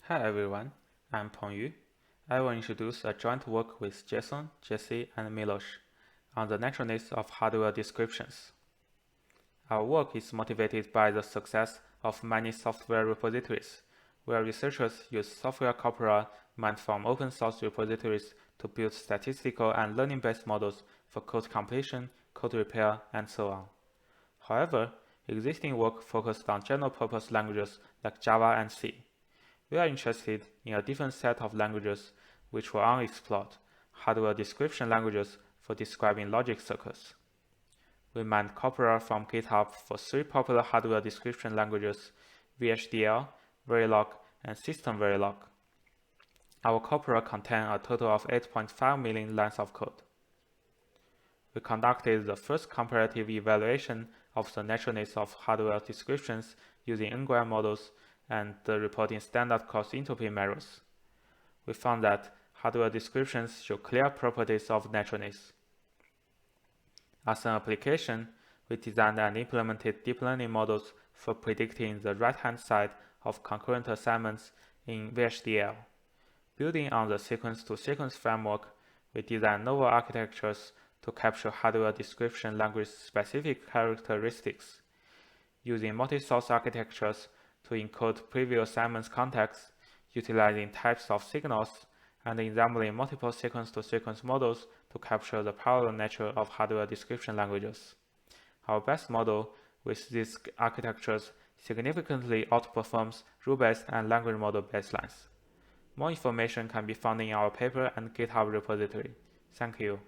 Hi everyone, I'm Pengyu. I will introduce a joint work with Jason, Jesse, and Milos on the naturalness of hardware descriptions. Our work is motivated by the success of many software repositories, where researchers use software corpora mined from open source repositories to build statistical and learning-based models for code completion, code repair, and so on. However, existing work focused on general-purpose languages like Java and C. We are interested in a different set of languages which were unexplored, hardware description languages for describing logic circuits. We mined corpora from GitHub for 3 popular hardware description languages, VHDL, Verilog, and System Verilog. Our corpora contain a total of 8.5 million lines of code. We conducted the first comparative evaluation of the naturalness of hardware descriptions using n-gram models and the reporting standard cost entropy measures. We found that hardware descriptions show clear properties of naturalness. As an application, we designed and implemented deep learning models for predicting the right-hand side of concurrent assignments in VHDL. Building on the sequence-to-sequence framework, we designed novel architectures to capture hardware description language-specific characteristics. Using multi-source architectures to encode previous assignments context, utilizing types of signals, and ensembling multiple sequence-to-sequence models to capture the parallel nature of hardware description languages. Our best model with these architectures significantly outperforms rule-based and language model baselines. More information can be found in our paper and GitHub repository. Thank you.